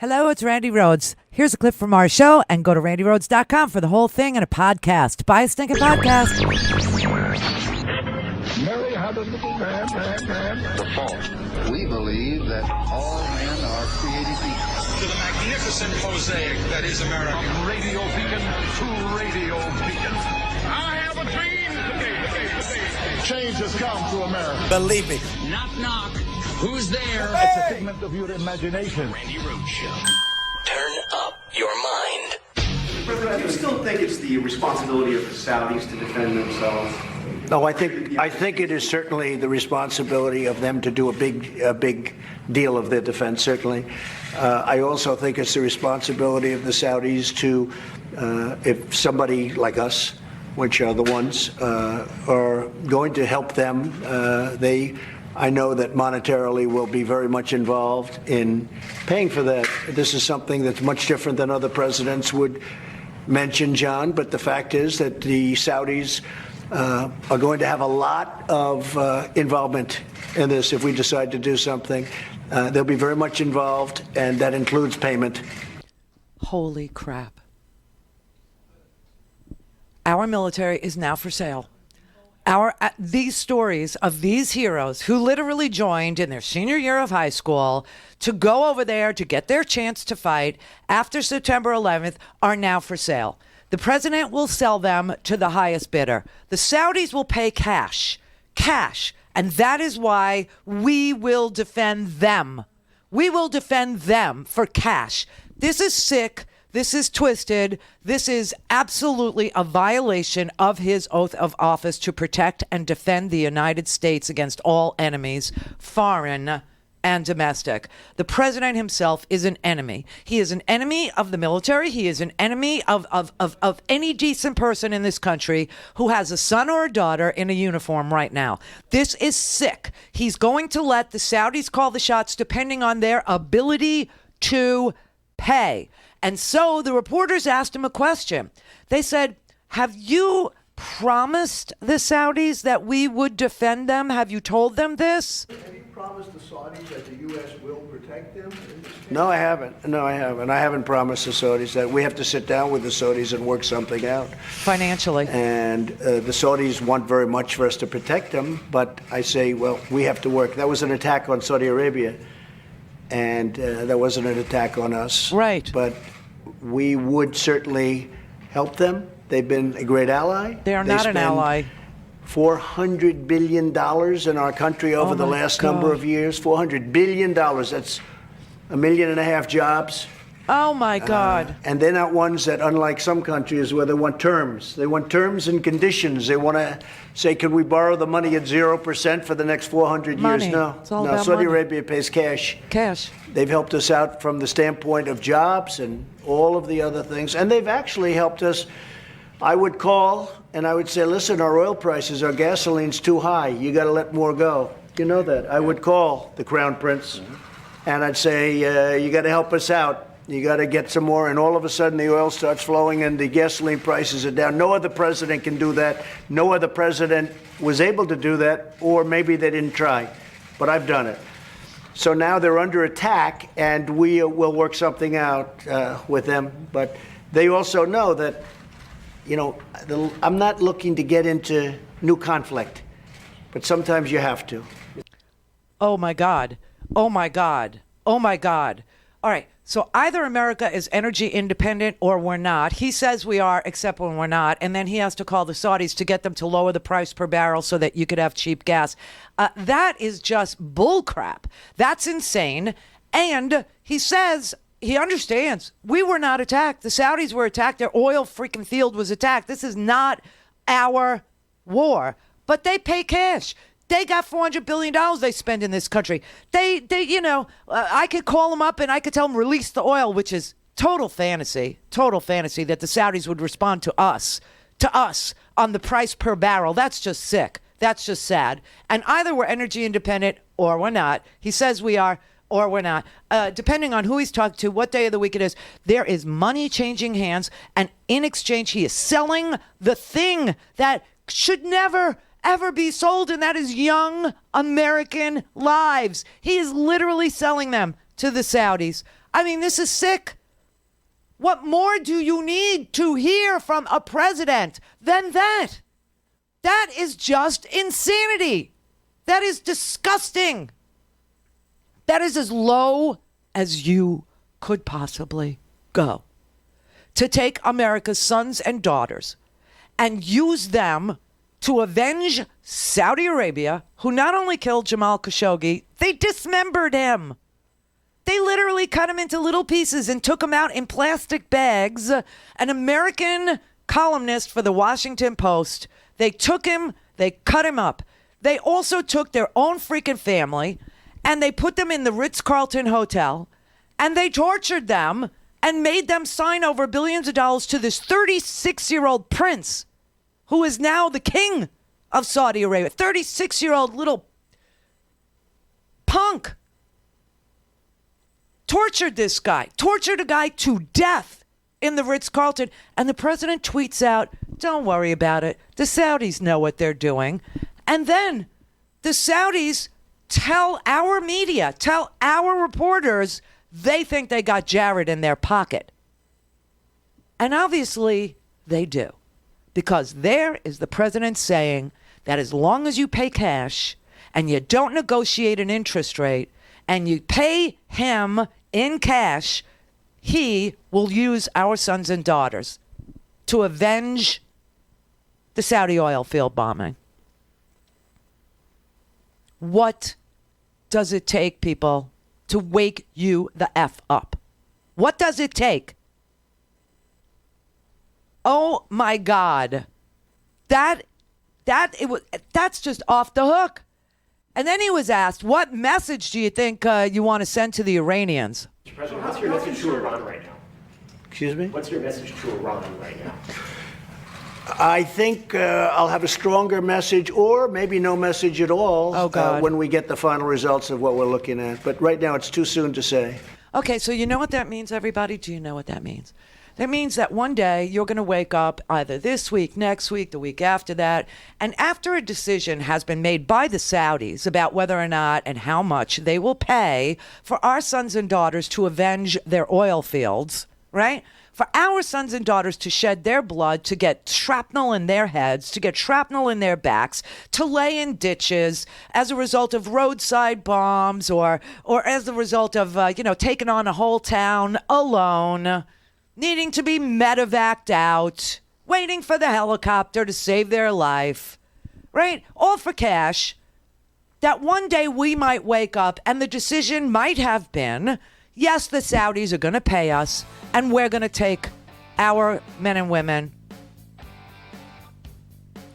Hello, it's Randi Rhodes. Here's a clip from our show, and go to randyrhodes.com for the whole thing and a podcast. Buy a stinking podcast. Mary had a little lamb. The fall. We believe that all men are created equal. To the magnificent mosaic that is America. From radio beacon to radio beacon. I have a dream today. Change has come to America. Believe me. Knock, knock. Who's there? It's a figment of your imagination. Randi Rhodes Show. Turn up your mind. President, do you still think it's the responsibility of the Saudis to defend themselves? No, I think it is certainly the responsibility of them to do a big deal of their defense. Certainly, I also think it's the responsibility of the Saudis to, if somebody like us, which are the ones, are going to help them, I know that monetarily will be very much involved in paying for that. This is something that's much different than other presidents would mention, John, but the fact is that the Saudis are going to have a lot of involvement in this if we decide to do something. They'll be very much involved, and that includes payment. Holy crap. Our military is now for sale. These stories of these heroes who literally joined in their senior year of high school to go over there to get their chance to fight after September 11th are now for sale. The president will sell them to the highest bidder. The Saudis will pay cash. And that is why we will defend them. We will defend them for cash. This is sick. This is twisted. This is absolutely a violation of his oath of office to protect and defend the United States against all enemies, foreign and domestic. The president himself is an enemy. He is an enemy of the military. He is an enemy of any decent person in this country who has a son or a daughter in a uniform right now. This is sick. He's going to let the Saudis call the shots depending on their ability to pay. And so the reporters asked him a question. They said, have you promised the Saudis that we would defend them? Have you told them this? Have you promised the Saudis that the U.S. will protect them? No, I haven't. I haven't promised the Saudis that. We have to sit down with the Saudis and work something out. Financially. And the Saudis want very much for us to protect them. But I say, well, we have to work. That was an attack on Saudi Arabia. And that wasn't an attack on us. Right. But we would certainly help them. They've been a great ally. They are not an ally. $400 billion in our country over the last number of years. $400 billion. That's 1.5 million jobs. Oh, my God. And they're not ones that, unlike some countries where they want terms. They want terms and conditions. They want to say, can we borrow the money at 0% for the next 400 money. years? No. It's all no. about Saudi money. Arabia pays cash. Cash. They've helped us out from the standpoint of jobs and all of the other things. And they've actually helped us. I would call and I would say, listen, our oil prices, our gasoline's too high. You got to let more go. You know that. I would call the Crown Prince and I'd say, you got to help us out. You got to get some more. And all of a sudden the oil starts flowing and the gasoline prices are down. No other president can do that. No other president was able to do that, or maybe they didn't try. But I've done it. So now they're under attack, and we will work something out with them. But they also know that, you know, I'm not looking to get into new conflict, but sometimes you have to. Oh, my God. Oh, my God. Oh, my God. All right. So either America is energy independent or we're not. He says we are, except when we're not. And then he has to call the Saudis to get them to lower the price per barrel so that you could have cheap gas. That is just bullcrap. That's insane. And he says he understands we were not attacked. The Saudis were attacked. Their oil freaking field was attacked. This is not our war. But they pay cash. They got $400 billion they spend in this country. I could call them up and I could tell them release the oil, which is total fantasy that the Saudis would respond to us on the price per barrel. That's just sick. That's just sad. And either we're energy independent or we're not. He says we are or we're not. Depending on who he's talking to, what day of the week it is, there is money changing hands. And in exchange, he is selling the thing that should never ever be sold, and that is young American lives. He is literally selling them to the Saudis. I mean, this is sick. What more do you need to hear from a president than that? That is just insanity. That is disgusting. That is as low as you could possibly go. To take America's sons and daughters and use them to avenge Saudi Arabia, who not only killed Jamal Khashoggi, they dismembered him. They literally cut him into little pieces and took him out in plastic bags. An American columnist for the Washington Post, they took him, they cut him up. They also took their own freaking family and they put them in the Ritz-Carlton Hotel and they tortured them and made them sign over billions of dollars to this 36-year-old prince who is now the king of Saudi Arabia. 36-year-old little punk. Tortured this guy. Tortured a guy to death in the Ritz-Carlton. And the president tweets out, don't worry about it. The Saudis know what they're doing. And then the Saudis tell our media, tell our reporters, they think they got Jared in their pocket. And obviously they do. Because there is the president saying that as long as you pay cash and you don't negotiate an interest rate and you pay him in cash, he will use our sons and daughters to avenge the Saudi oil field bombing. What does it take, people, to wake you the F up? What does it take? Oh my God. That's just off the hook. And then he was asked, what message do you think you want to send to the Iranians? Mr. President, what's your message to Iran right now? Excuse me? What's your message to Iran right now? I think I'll have a stronger message or maybe no message at all when we get the final results of what we're looking at. But right now it's too soon to say. Okay, so you know what that means, everybody? Do you know what that means? That means that one day you're going to wake up either this week, next week, the week after that, and after a decision has been made by the Saudis about whether or not and how much they will pay for our sons and daughters to avenge their oil fields, right? For our sons and daughters to shed their blood, to get shrapnel in their heads, to get shrapnel in their backs, to lay in ditches as a result of roadside bombs or as a result of, taking on a whole town alone, needing to be medevaced out, waiting for the helicopter to save their life, right? All for cash. That one day we might wake up and the decision might have been, yes, the Saudis are going to pay us and we're going to take our men and women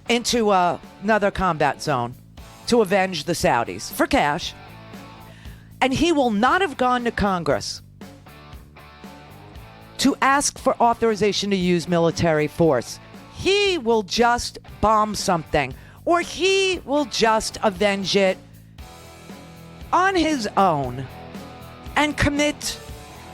into another combat zone to avenge the Saudis for cash. And he will not have gone to Congress to ask for authorization to use military force. He will just bomb something, or he will just avenge it on his own and commit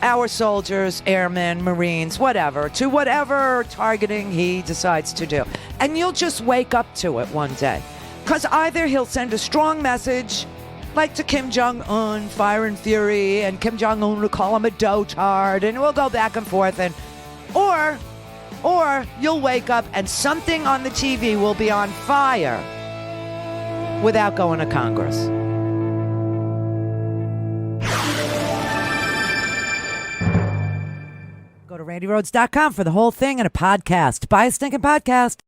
our soldiers, airmen, Marines, whatever, to whatever targeting he decides to do. And you'll just wake up to it one day. Because either he'll send a strong message, like to Kim Jong-un, fire and fury, and Kim Jong-un will call him a dotard, and we'll go back and forth, and or you'll wake up and something on the TV will be on fire without going to Congress. Go to RandiRhodes.com for the whole thing and a podcast. Buy a stinking podcast.